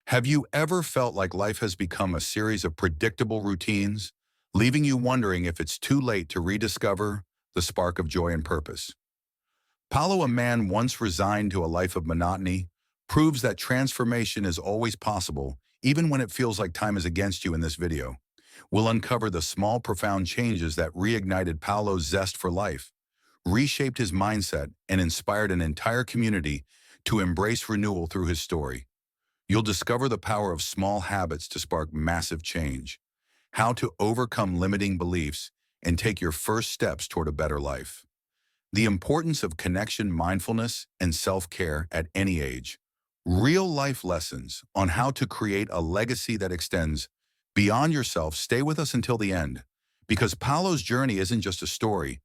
Have you ever felt like life has become a series of predictable routines, leaving you wondering if it's too late to rediscover the spark of joy and purpose? Paulo, a man once resigned to a life of monotony, proves that transformation is always possible, even when it feels like time is against you. In this video, we'll uncover the small, profound changes that reignited Paulo's zest for life, reshaped his mindset, and inspired an entire community to embrace renewal through his story. You'll discover the power of small habits to spark massive change, how to overcome limiting beliefs, and take your first steps toward a better life. The importance of connection, mindfulness, and self-care at any age. Real-life lessons on how to create a legacy that extends beyond yourself. Stay with us until the end, because Paulo's journey isn't just a story,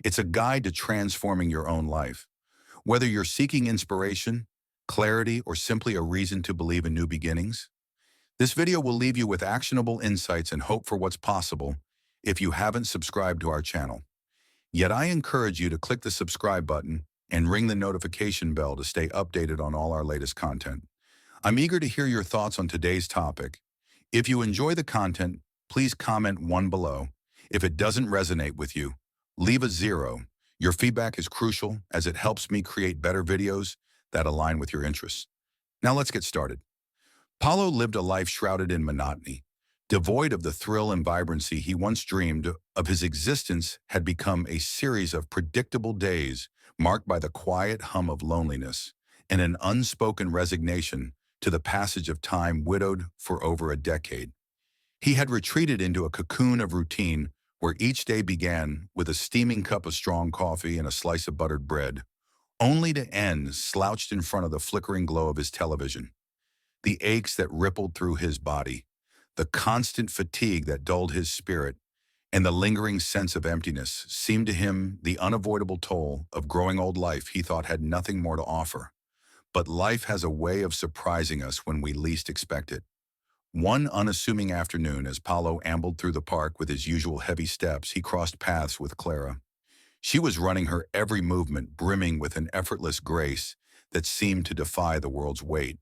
it's a guide to transforming your own life. Whether you're seeking inspiration, clarity, or simply a reason to believe in new beginnings, this video will leave you with actionable insights and hope for what's possible if you haven't subscribed to our channel. Yet I encourage you to click the subscribe button and ring the notification bell to stay updated on all our latest content. I'm eager to hear your thoughts on today's topic. If you enjoy the content, please comment 1 below. If it doesn't resonate with you, leave a 0. Your feedback is crucial as it helps me create better videos that align with your interests. Now let's get started. Paulo lived a life shrouded in monotony. Devoid of the thrill and vibrancy he once dreamed of, his existence had become a series of predictable days marked by the quiet hum of loneliness and an unspoken resignation to the passage of time, widowed for over a decade. He had retreated into a cocoon of routine where each day began with a steaming cup of strong coffee and a slice of buttered bread, only to end slouched in front of the flickering glow of his television. The aches that rippled through his body, the constant fatigue that dulled his spirit, and the lingering sense of emptiness seemed to him the unavoidable toll of growing old life he thought had nothing more to offer. But life has a way of surprising us when we least expect it. One unassuming afternoon, as Paulo ambled through the park with his usual heavy steps, he crossed paths with Clara. She was running her every movement, brimming with an effortless grace that seemed to defy the world's weight.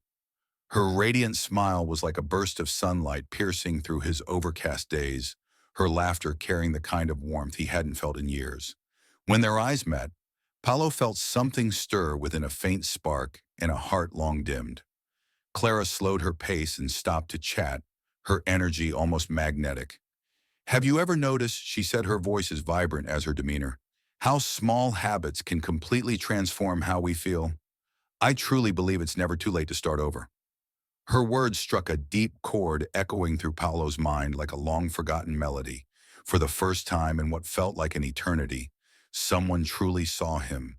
Her radiant smile was like a burst of sunlight piercing through his overcast days, her laughter carrying the kind of warmth he hadn't felt in years. When their eyes met, Paulo felt something stir within, a faint spark and a heart long dimmed. Clara slowed her pace and stopped to chat, her energy almost magnetic. "Have you ever noticed," she said, her voice as vibrant as her demeanor, "how small habits can completely transform how we feel? I truly believe it's never too late to start over." Her words struck a deep chord, echoing through Paulo's mind like a long-forgotten melody. For the first time in what felt like an eternity, someone truly saw him,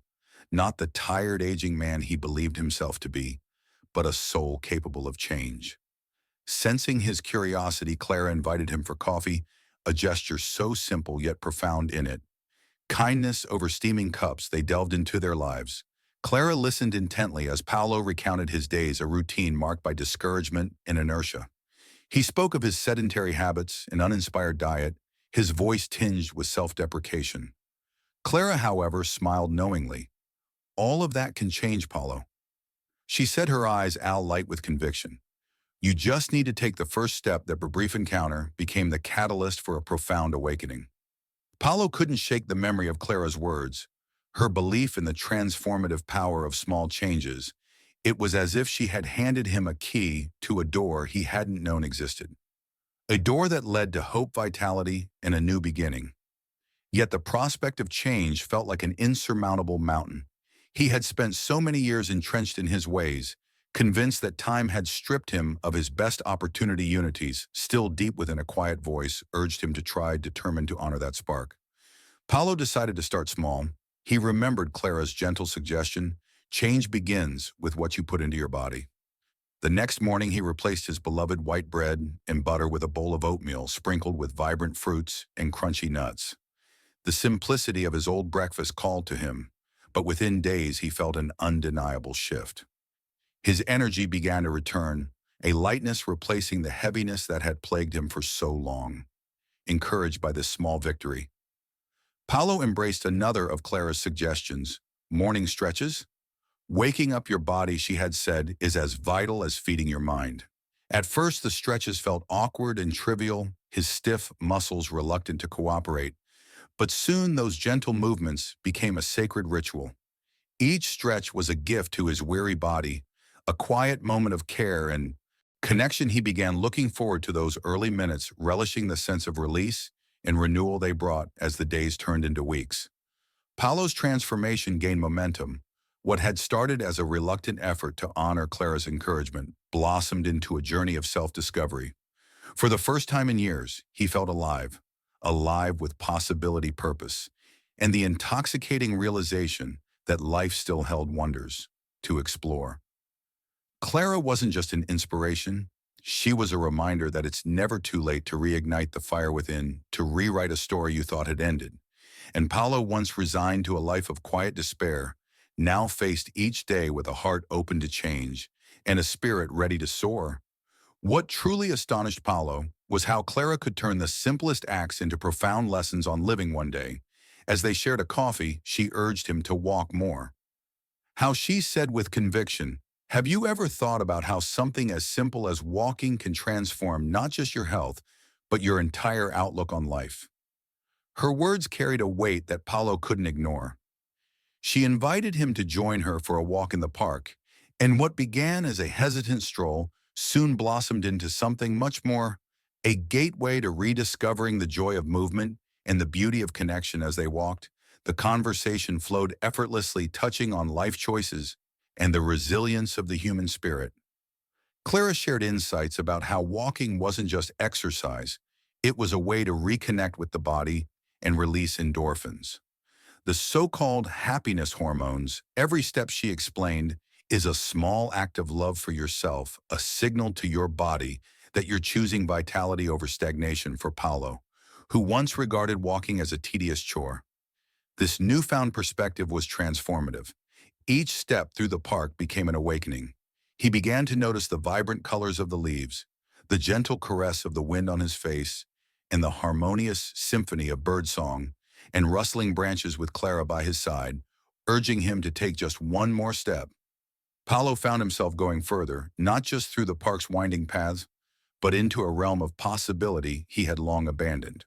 not the tired, aging man he believed himself to be, but a soul capable of change. Sensing his curiosity, Clara invited him for coffee, a gesture so simple yet profound in it. Kindness over steaming cups, they delved into their lives. Clara listened intently as Paulo recounted his days, a routine marked by discouragement and inertia. He spoke of his sedentary habits, an uninspired diet, his voice tinged with self-deprecation. Clara, however, smiled knowingly. "All of that can change, Paulo." She said, her eyes alight with conviction. "You just need to take the first step." That brief encounter became the catalyst for a profound awakening. Paulo couldn't shake the memory of Clara's words, her belief in the transformative power of small changes. It was as if she had handed him a key to a door he hadn't known existed. A door that led to hope, vitality, and a new beginning. Yet the prospect of change felt like an insurmountable mountain. He had spent so many years entrenched in his ways, convinced that time had stripped him of his best opportunity. Unities, still deep within, a quiet voice urged him to try, determined to honor that spark. Paulo decided to start small. He remembered Clara's gentle suggestion, "Change begins with what you put into your body." The next morning, he replaced his beloved white bread and butter with a bowl of oatmeal sprinkled with vibrant fruits and crunchy nuts. The simplicity of his old breakfast called to him, but within days he felt an undeniable shift. His energy began to return, a lightness replacing the heaviness that had plagued him for so long. Encouraged by this small victory, Paulo embraced another of Clara's suggestions, morning stretches. "Waking up your body," she had said, "is as vital as feeding your mind." At first, the stretches felt awkward and trivial, his stiff muscles reluctant to cooperate, but soon those gentle movements became a sacred ritual. Each stretch was a gift to his weary body, a quiet moment of care and connection. He began looking forward to those early minutes, relishing the sense of release and renewal they brought as the days turned into weeks. Paulo's transformation gained momentum. What had started as a reluctant effort to honor Clara's encouragement blossomed into a journey of self-discovery. For the first time in years, he felt alive, alive with possibility, purpose, and the intoxicating realization that life still held wonders to explore. Clara wasn't just an inspiration, she was a reminder that it's never too late to reignite the fire within, to rewrite a story you thought had ended. And Paulo, once resigned to a life of quiet despair, now faced each day with a heart open to change and a spirit ready to soar. What truly astonished Paulo was how Clara could turn the simplest acts into profound lessons on living. One day, as they shared a coffee, she urged him to walk more. How she said with conviction, "Have you ever thought about how something as simple as walking can transform not just your health, but your entire outlook on life?" Her words carried a weight that Paulo couldn't ignore. She invited him to join her for a walk in the park, and what began as a hesitant stroll soon blossomed into something much more, a gateway to rediscovering the joy of movement and the beauty of connection. As they walked, the conversation flowed effortlessly, touching on life choices and the resilience of the human spirit. Clara shared insights about how walking wasn't just exercise, it was a way to reconnect with the body and release endorphins, the so-called happiness hormones. Every step, she explained, is a small act of love for yourself, a signal to your body that you're choosing vitality over stagnation. For Paulo, who once regarded walking as a tedious chore, this newfound perspective was transformative. Each step through the park became an awakening. He began to notice the vibrant colors of the leaves, the gentle caress of the wind on his face, and the harmonious symphony of birdsong and rustling branches. With Clara by his side, urging him to take just one more step, Paulo found himself going further, not just through the park's winding paths, but into a realm of possibility he had long abandoned.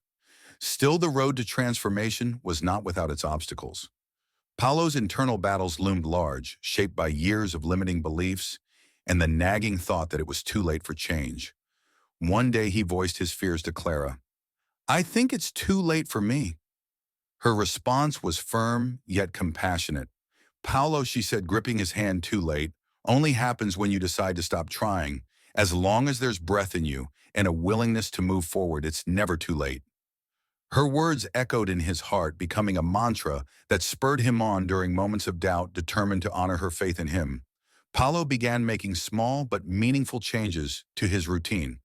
Still, the road to transformation was not without its obstacles. Paulo's internal battles loomed large, shaped by years of limiting beliefs and the nagging thought that it was too late for change. One day he voiced his fears to Clara. "I think it's too late for me." Her response was firm yet compassionate. "Paulo," she said, gripping his hand, "too late only happens when you decide to stop trying. As long as there's breath in you and a willingness to move forward, it's never too late." Her words echoed in his heart, becoming a mantra that spurred him on during moments of doubt. Determined to honor her faith in him, Paulo began making small but meaningful changes to his routine.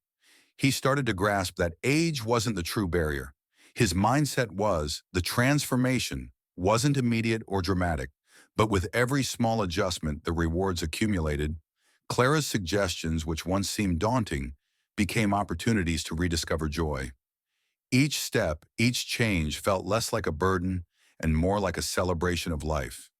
He started to grasp that age wasn't the true barrier. His mindset was, the transformation wasn't immediate or dramatic, but with every small adjustment, the rewards accumulated. Clara's suggestions, which once seemed daunting, became opportunities to rediscover joy. Each step, each change felt less like a burden and more like a celebration of life.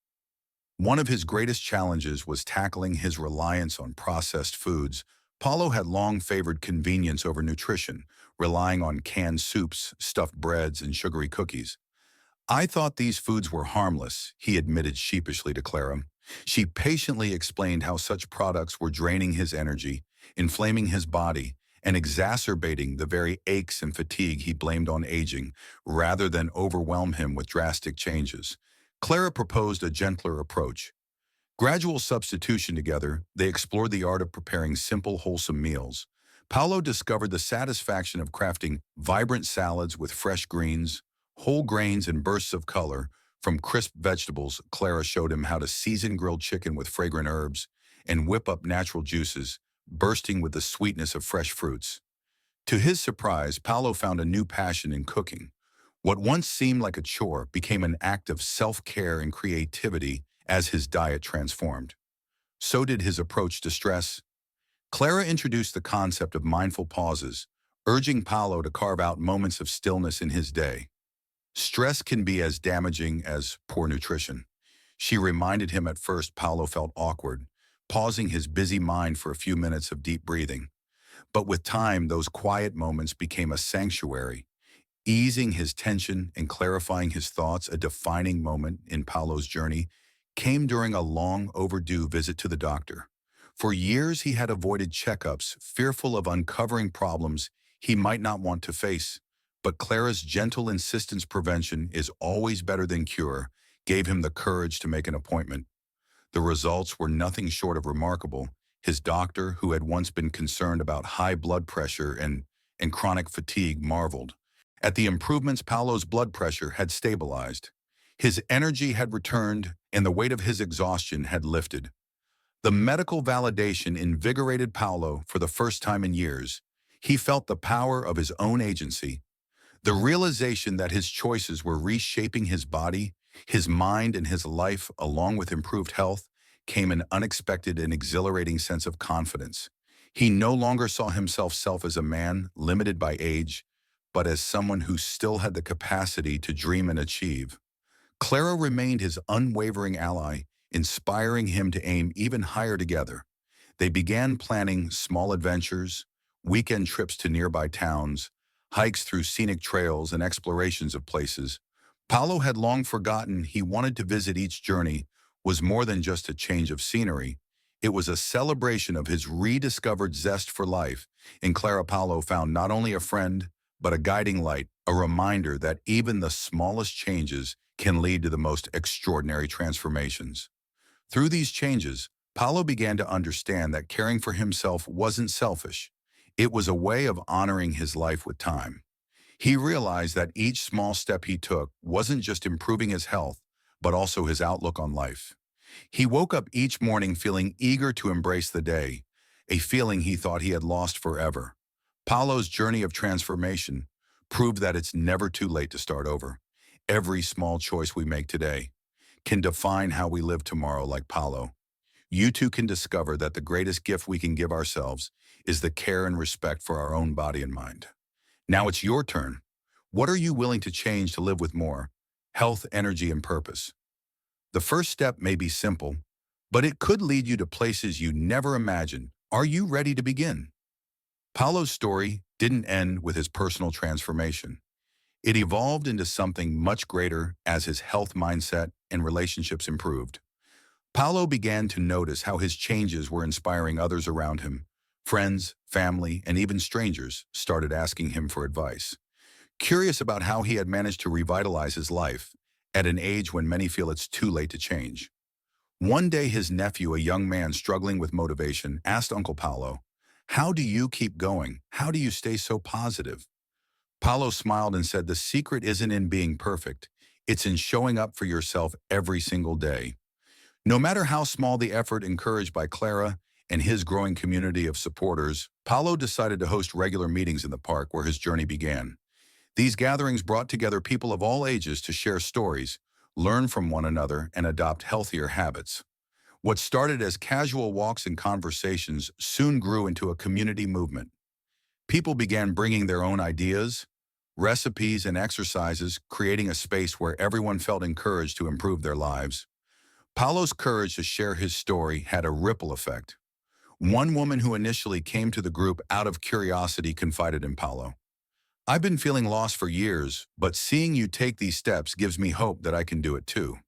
One of his greatest challenges was tackling his reliance on processed foods. Paulo had long favored convenience over nutrition, relying on canned soups, stuffed breads, and sugary cookies. "I thought these foods were harmless," he admitted sheepishly to Clara. She patiently explained how such products were draining his energy, inflaming his body, and exacerbating the very aches and fatigue he blamed on aging, rather than overwhelm him with drastic changes. Clara proposed a gentler approach. Gradual substitution. Together, they explored the art of preparing simple, wholesome meals. Paulo discovered the satisfaction of crafting vibrant salads with fresh greens, whole grains, and bursts of color from crisp vegetables. Clara showed him how to season grilled chicken with fragrant herbs and whip up natural juices, bursting with the sweetness of fresh fruits. To his surprise, Paulo found a new passion in cooking. What once seemed like a chore became an act of self-care and creativity as his diet transformed. So did his approach to stress. Clara introduced the concept of mindful pauses, urging Paulo to carve out moments of stillness in his day. Stress can be as damaging as poor nutrition. She reminded him. At first, Paulo felt awkward, pausing his busy mind for a few minutes of deep breathing. But with time, those quiet moments became a sanctuary, easing his tension and clarifying his thoughts. A defining moment in Paulo's journey came during a long overdue visit to the doctor. For years, he had avoided checkups, fearful of uncovering problems he might not want to face. But Clara's gentle insistence prevention is always better than cure gave him the courage to make an appointment. The results were nothing short of remarkable. His doctor, who had once been concerned about high blood pressure and chronic fatigue, marveled at the improvements. Paulo's blood pressure had stabilized. His energy had returned, and the weight of his exhaustion had lifted. The medical validation invigorated Paulo for the first time in years. He felt the power of his own agency, the realization that his choices were reshaping his body, his mind, and his life. Along with improved health came an unexpected and exhilarating sense of confidence. He no longer saw himself as a man limited by age, but as someone who still had the capacity to dream and achieve. Clara remained his unwavering ally, inspiring him to aim even higher together. They began planning small adventures, weekend trips to nearby towns, hikes through scenic trails, and explorations of places Paulo had long forgotten. He wanted to visit. Each journey was more than just a change of scenery. It was a celebration of his rediscovered zest for life. In Clara, Paulo found not only a friend, but a guiding light, a reminder that even the smallest changes can lead to the most extraordinary transformations. Through these changes, Paulo began to understand that caring for himself wasn't selfish. It was a way of honoring his life with time. He realized that each small step he took wasn't just improving his health, but also his outlook on life. He woke up each morning feeling eager to embrace the day, a feeling he thought he had lost forever. Paulo's journey of transformation proved that it's never too late to start over. Every small choice we make today can define how we live tomorrow. Like Paulo, you too can discover that the greatest gift we can give ourselves is the care and respect for our own body and mind. Now it's your turn. What are you willing to change to live with more health, energy, and purpose? The first step may be simple, but it could lead you to places you never imagined. Are you ready to begin? Paulo's story didn't end with his personal transformation. It evolved into something much greater as his health mindset and relationships improved. Paulo began to notice how his changes were inspiring others around him. Friends, family, and even strangers started asking him for advice, curious about how he had managed to revitalize his life at an age when many feel it's too late to change. One day, his nephew, a young man struggling with motivation, asked Uncle Paulo, "How do you keep going? How do you stay so positive?" Paulo smiled and said, "The secret isn't in being perfect. It's in showing up for yourself every single day." No matter how small the effort. Encouraged by Clara and his growing community of supporters, Paulo decided to host regular meetings in the park where his journey began. These gatherings brought together people of all ages to share stories, learn from one another, and adopt healthier habits. What started as casual walks and conversations soon grew into a community movement. People began bringing their own ideas, recipes, and exercises, creating a space where everyone felt encouraged to improve their lives. Paulo's courage to share his story had a ripple effect. One woman who initially came to the group out of curiosity confided in Paulo, "I've been feeling lost for years, but seeing you take these steps gives me hope that I can do it too."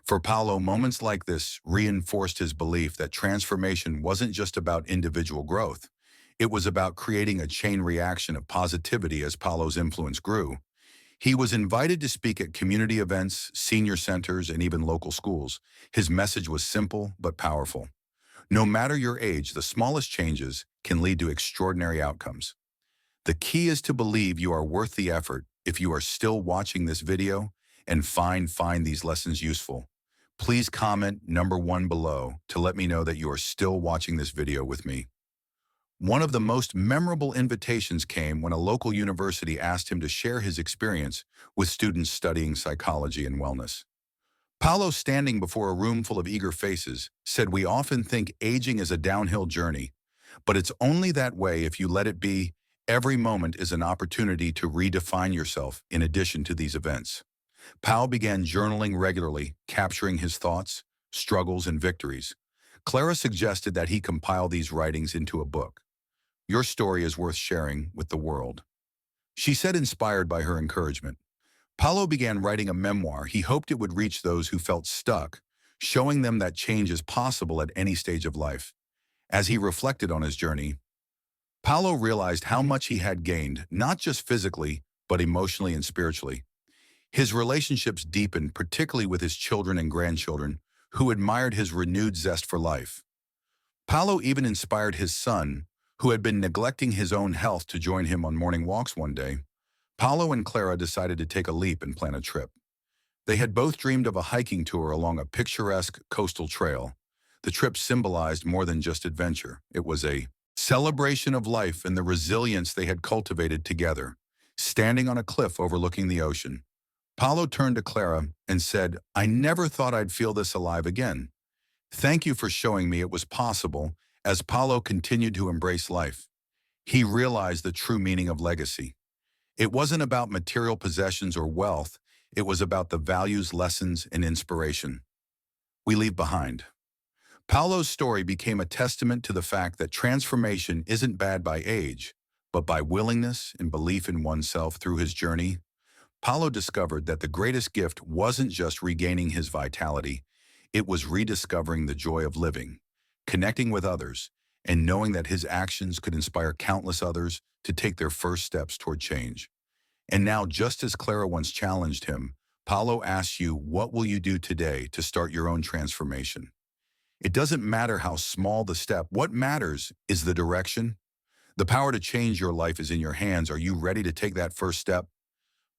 For Paulo, moments like this reinforced his belief that transformation wasn't just about individual growth. It was about creating a chain reaction of positivity. As Paulo's influence grew, he was invited to speak at community events, senior centers, and even local schools. His message was simple but powerful. No matter your age, the smallest changes can lead to extraordinary outcomes. The key is to believe you are worth the effort. If you are still watching this video and find these lessons useful, please comment #1 below to let me know that you are still watching this video with me. One of the most memorable invitations came when a local university asked him to share his experience with students studying psychology and wellness. Paulo, standing before a room full of eager faces, said, "We often think aging is a downhill journey, but it's only that way if you let it be. Every moment is an opportunity to redefine yourself." In addition to these events, Paulo began journaling regularly, capturing his thoughts, struggles, and victories. Clara suggested that he compile these writings into a book. Your story is worth sharing with the world." She said, inspired by her encouragement. Paulo began writing a memoir. He hoped it would reach those who felt stuck, showing them that change is possible at any stage of life. As he reflected on his journey, Paulo realized how much he had gained, not just physically, but emotionally and spiritually. His relationships deepened, particularly with his children and grandchildren, who admired his renewed zest for life. Paulo even inspired his son, who had been neglecting his own health, to join him on morning walks one day. Paulo and Clara decided to take a leap and plan a trip. They had both dreamed of a hiking tour along a picturesque coastal trail. The trip symbolized more than just adventure. It was a celebration of life and the resilience they had cultivated together. Standing on a cliff overlooking the ocean, Paulo turned to Clara and said, "I never thought I'd feel this alive again. Thank you for showing me it was possible." As Paulo continued to embrace life, he realized the true meaning of legacy. It wasn't about material possessions or wealth. It was about the values, lessons, and inspiration we leave behind. Paulo's story became a testament to the fact that transformation isn't bad by age, but by willingness and belief in oneself. Through his journey, Paulo discovered that the greatest gift wasn't just regaining his vitality, it was rediscovering the joy of living, connecting with others, and knowing that his actions could inspire countless others to take their first steps toward change. And now, just as Clara once challenged him, Paulo asks you, what will you do today to start your own transformation? It doesn't matter how small the step. What matters is the direction. The power to change your life is in your hands. Are you ready to take that first step?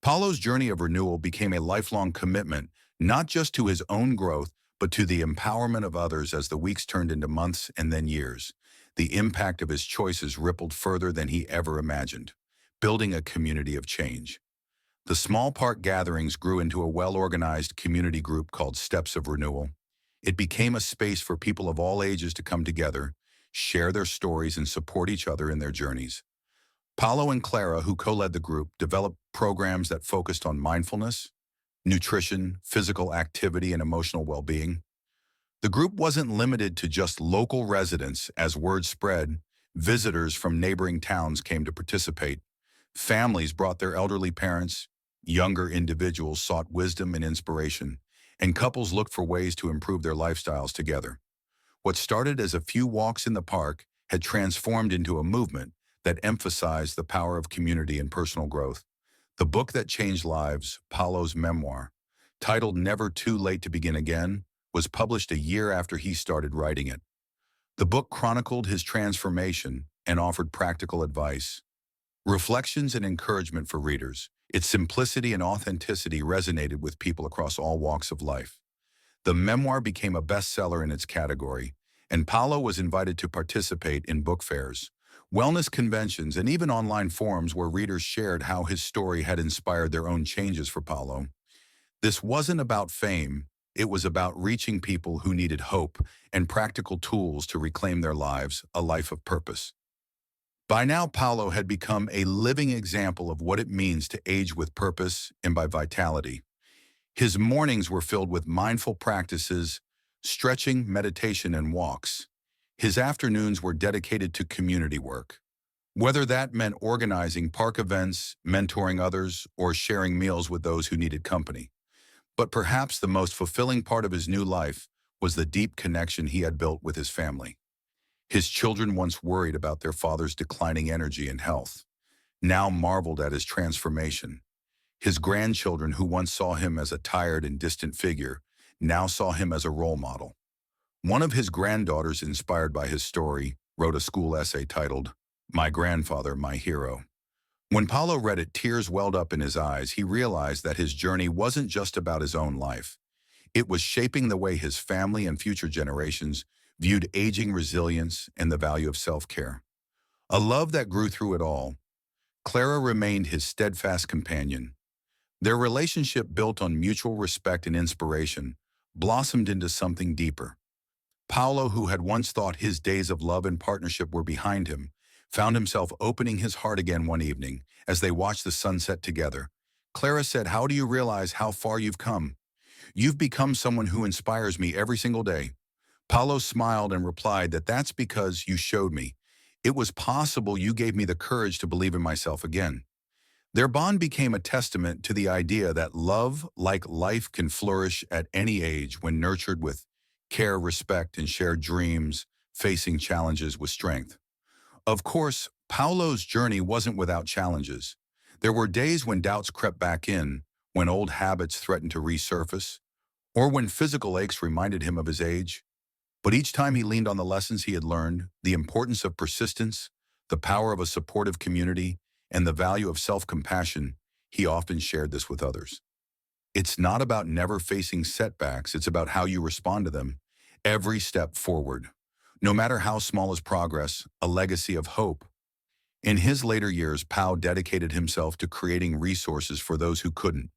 Paulo's journey of renewal became a lifelong commitment, not just to his own growth, but to the empowerment of others. As the weeks turned into months and then years, the impact of his choices rippled further than he ever imagined, building a community of change. The small park gatherings grew into a well-organized community group called Steps of Renewal. It became a space for people of all ages to come together, share their stories, and support each other in their journeys. Paulo and Clara, who co-led the group, developed programs that focused on mindfulness, nutrition, physical activity, and emotional well-being. The group wasn't limited to just local residents. As word spread, visitors from neighboring towns came to participate. Families brought their elderly parents, younger individuals sought wisdom and inspiration, and couples looked for ways to improve their lifestyles together. What started as a few walks in the park had transformed into a movement that emphasized the power of community and personal growth. The book that changed lives, Paulo's memoir, titled Never Too Late to Begin Again, was published a year after he started writing it. The book chronicled his transformation and offered practical advice, reflections, and encouragement for readers. Its simplicity and authenticity resonated with people across all walks of life. The memoir became a bestseller in its category, and Paulo was invited to participate in book fairs, wellness conventions, and even online forums where readers shared how his story had inspired their own changes. For Paulo, this wasn't about fame. It was about reaching people who needed hope and practical tools to reclaim their lives, a life of purpose. By now, Paulo had become a living example of what it means to age with purpose and by vitality. His mornings were filled with mindful practices, stretching, meditation, and walks. His afternoons were dedicated to community work, whether that meant organizing park events, mentoring others, or sharing meals with those who needed company. But perhaps the most fulfilling part of his new life was the deep connection he had built with his family. His children, once worried about their father's declining energy and health, now marveled at his transformation. His grandchildren, who once saw him as a tired and distant figure, now saw him as a role model. One of his granddaughters, inspired by his story, wrote a school essay titled, "My Grandfather, My Hero." When Paulo read it, tears welled up in his eyes. He realized that his journey wasn't just about his own life. It was shaping the way his family and future generations viewed aging, resilience, and the value of self-care. A love that grew through it all, Clara remained his steadfast companion. Their relationship, built on mutual respect and inspiration, blossomed into something deeper. Paulo, who had once thought his days of love and partnership were behind him, found himself opening his heart again one evening as they watched the sunset together. Clara said, "How do you realize how far you've come? You've become someone who inspires me every single day." Paulo smiled and replied, "That's because you showed me. It was possible you gave me the courage to believe in myself again. Their bond became a testament to the idea that love, like life, can flourish at any age when nurtured with care, respect, and shared dreams, facing challenges with strength. Of course, Paulo's journey wasn't without challenges. There were days when doubts crept back in, when old habits threatened to resurface, or when physical aches reminded him of his age. But each time he leaned on the lessons he had learned, the importance of persistence, the power of a supportive community, and the value of self-compassion, he often shared this with others. It's not about never facing setbacks, it's about how you respond to them every step forward. No matter how small is progress, a legacy of hope. In his later years, Pau dedicated himself to creating resources for those who couldn't.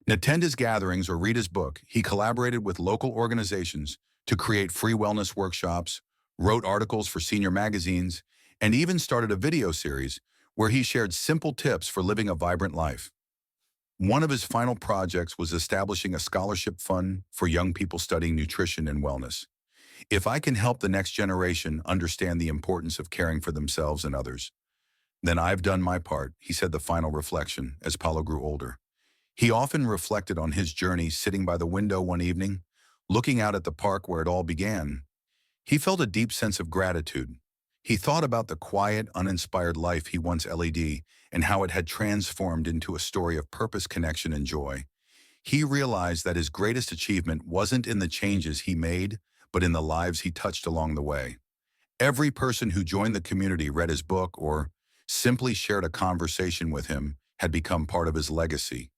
Attend his gatherings or read his book, he collaborated with local organizations to create free wellness workshops, wrote articles for senior magazines, and even started a video series where he shared simple tips for living a vibrant life. One of his final projects was establishing a scholarship fund for young people studying nutrition and wellness. If I can help the next generation understand the importance of caring for themselves and others, then I've done my part, he said the final reflection as Paulo grew older. He often reflected on his journey sitting by the window one evening, looking out at the park where it all began. He felt a deep sense of gratitude. He thought about the quiet, uninspired life he once led and how it had transformed into a story of purpose, connection, and joy. He realized that his greatest achievement wasn't in the changes he made, but in the lives he touched along the way. Every person who joined the community, read his book, or simply shared a conversation with him had become part of his legacy.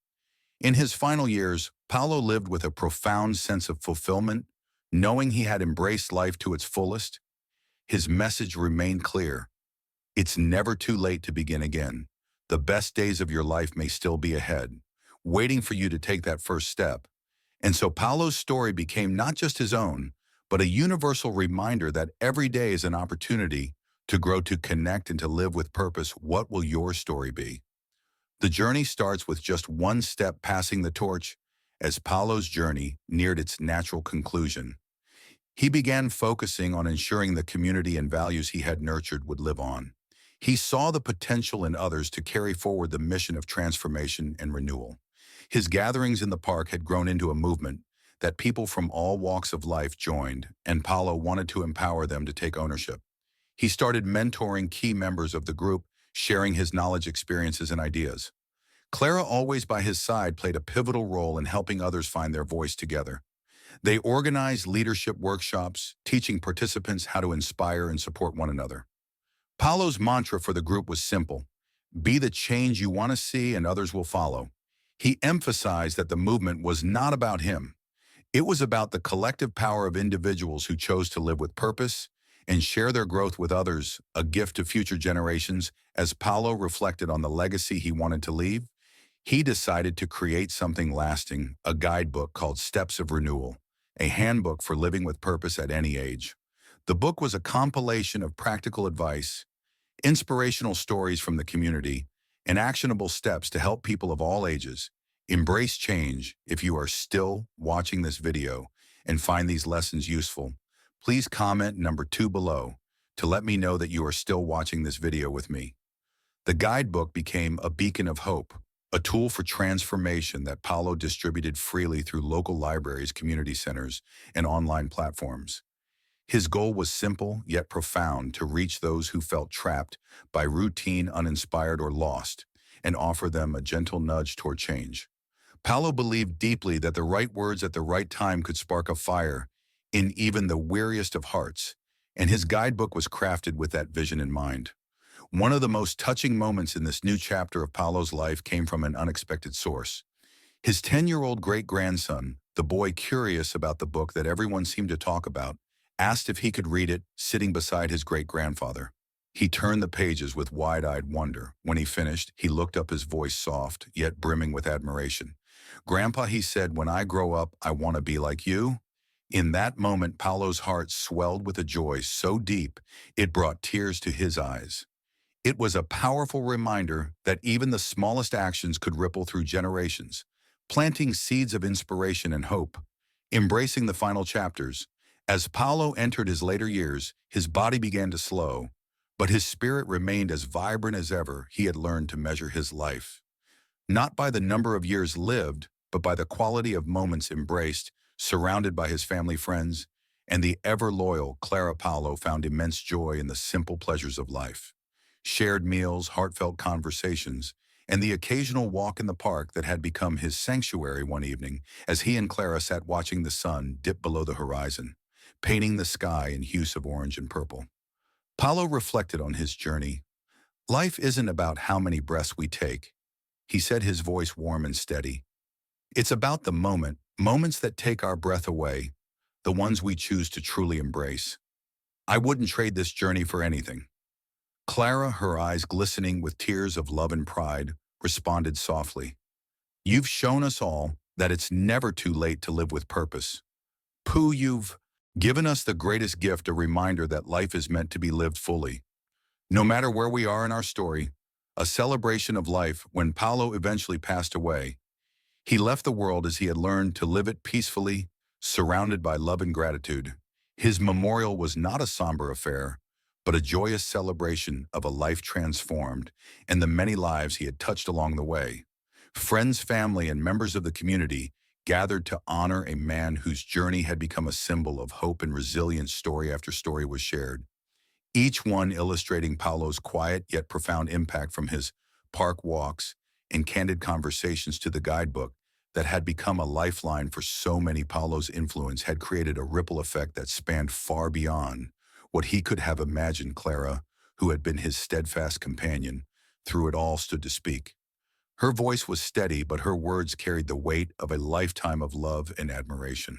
In his final years, Paulo lived with a profound sense of fulfillment, knowing he had embraced life to its fullest. His message remained clear. It's never too late to begin again. The best days of your life may still be ahead, waiting for you to take that first step. And so Paulo's story became not just his own, but a universal reminder that every day is an opportunity to grow, to connect, and to live with purpose. What will your story be? The journey starts with just one step, passing the torch. As Paulo's journey neared its natural conclusion, he began focusing on ensuring the community and values he had nurtured would live on. He saw the potential in others to carry forward the mission of transformation and renewal. His gatherings in the park had grown into a movement that people from all walks of life joined, and Paulo wanted to empower them to take ownership. He started mentoring key members of the group, sharing his knowledge, experiences, and ideas. Clara, always by his side, played a pivotal role in helping others find their voice together. They organized leadership workshops, teaching participants how to inspire and support one another. Paulo's mantra for the group was simple: be the change you want to see and others will follow. He emphasized that the movement was not about him. It was about the collective power of individuals who chose to live with purpose and share their growth with others, a gift to future generations. As Paulo reflected on the legacy he wanted to leave, he decided to create something lasting, a guidebook called Steps of Renewal, a handbook for living with purpose at any age. The book was a compilation of practical advice, inspirational stories from the community, and actionable steps to help people of all ages embrace change. If you are still watching this video and find these lessons useful, please comment number 2 below to let me know that you are still watching this video with me. The guidebook became a beacon of hope, a tool for transformation that Paulo distributed freely through local libraries, community centers, and online platforms. His goal was simple yet profound: to reach those who felt trapped by routine, uninspired, or lost, and offer them a gentle nudge toward change. Paulo believed deeply that the right words at the right time could spark a fire in even the weariest of hearts, and his guidebook was crafted with that vision in mind. One of the most touching moments in this new chapter of Paulo's life came from an unexpected source. His 10-year-old great-grandson, the boy curious about the book that everyone seemed to talk about, asked if he could read it, sitting beside his great-grandfather. He turned the pages with wide-eyed wonder. When he finished, he looked up, his voice soft, yet brimming with admiration. "Grandpa," he said, "when I grow up, I want to be like you." In that moment, Paulo's heart swelled with a joy so deep it brought tears to his eyes. It was a powerful reminder that even the smallest actions could ripple through generations, planting seeds of inspiration and hope. Embracing the final chapters, as Paulo entered his later years, his body began to slow, but his spirit remained as vibrant as ever. He had learned to measure his life, not by the number of years lived, but by the quality of moments embraced, surrounded by his family friends, and the ever-loyal Clara Paulo found immense joy in the simple pleasures of life. Shared meals, heartfelt conversations, and the occasional walk in the park that had become his sanctuary one evening as he and Clara sat watching the sun dip below the horizon, painting the sky in hues of orange and purple. Paulo reflected on his journey. Life isn't about how many breaths we take, he said, his voice warm and steady. It's about the moments that take our breath away, the ones we choose to truly embrace. I wouldn't trade this journey for anything. Clara, her eyes glistening with tears of love and pride, responded softly. You've shown us all that it's never too late to live with purpose. Pooh, you've given us the greatest gift, a reminder that life is meant to be lived fully. No matter where we are in our story, a celebration of life. When Paulo eventually passed away, he left the world as he had learned to live it peacefully, surrounded by love and gratitude. His memorial was not a somber affair, but a joyous celebration of a life transformed and the many lives he had touched along the way. Friends, family, and members of the community gathered to honor a man whose journey had become a symbol of hope and resilience. Story after story was shared, each one illustrating Paulo's quiet yet profound impact, from his park walks and candid conversations to the guidebook that had become a lifeline for so many. Paulo's influence had created a ripple effect that spanned far beyond what he could have imagined. Clara, who had been his steadfast companion through it all, stood to speak. Her voice was steady, but her words carried the weight of a lifetime of love and admiration.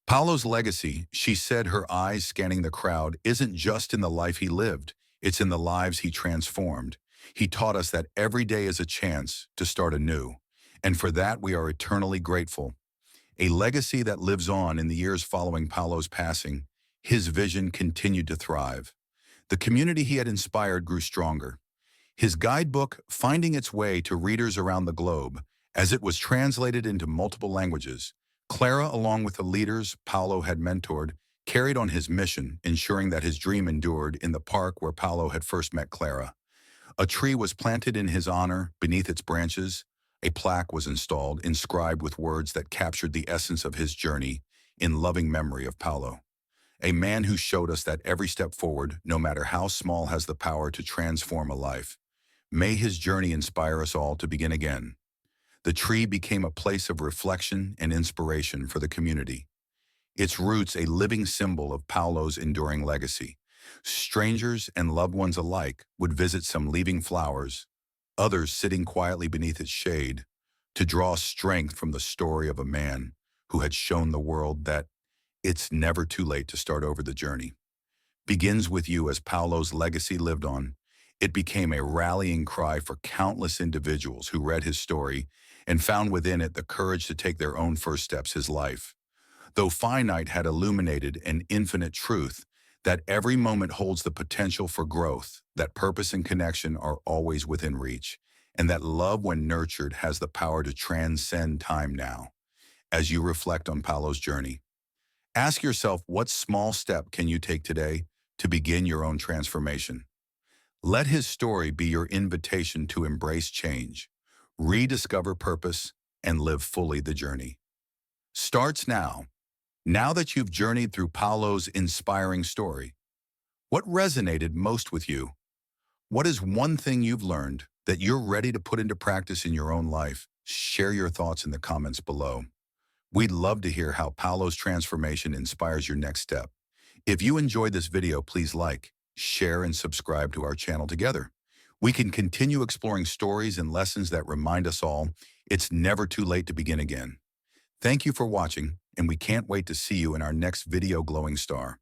Paulo's legacy, she said, her eyes scanning the crowd, isn't just in the life he lived, it's in the lives he transformed. He taught us that every day is a chance to start anew, and for that we are eternally grateful. A legacy that lives on. In the years following Paulo's passing, his vision continued to thrive. The community he had inspired grew stronger, his guidebook finding its way to readers around the globe as it was translated into multiple languages. Clara, along with the leaders Paulo had mentored, carried on his mission, ensuring that his dream endured. In the park where Paulo had first met Clara, a tree was planted in his honor. Beneath its branches, a plaque was installed, inscribed with words that captured the essence of his journey: in loving memory of Paulo, a man who showed us that every step forward, no matter how small, has the power to transform a life. May his journey inspire us all to begin again. The tree became a place of reflection and inspiration for the community, its roots a living symbol of Paulo's enduring legacy. Strangers and loved ones alike would visit, some leaving flowers, others sitting quietly beneath its shade, to draw strength from the story of a man who had shown the world that it's never too late to start over. The journey begins with you. As Paulo's legacy lived on, it became a rallying cry for countless individuals who read his story and found within it the courage to take their own first steps. His life, though finite, had illuminated an infinite truth: that every moment holds the potential for growth, that purpose and connection are always within reach, and that love, when nurtured, has the power to transcend time. Now, as you reflect on Paulo's journey, ask yourself, what small step can you take today to begin your own transformation? Let his story be your invitation to embrace change, rediscover purpose, and live fully. The journey starts now. Now that you've journeyed through Paulo's inspiring story, what resonated most with you? What is one thing you've learned that you're ready to put into practice in your own life? Share your thoughts in the comments below. We'd love to hear how Paulo's transformation inspires your next step. If you enjoyed this video, please like, share, and subscribe to our channel. Together, we can continue exploring stories and lessons that remind us all it's never too late to begin again. Thank you for watching, and we can't wait to see you in our next video, Glowing Star.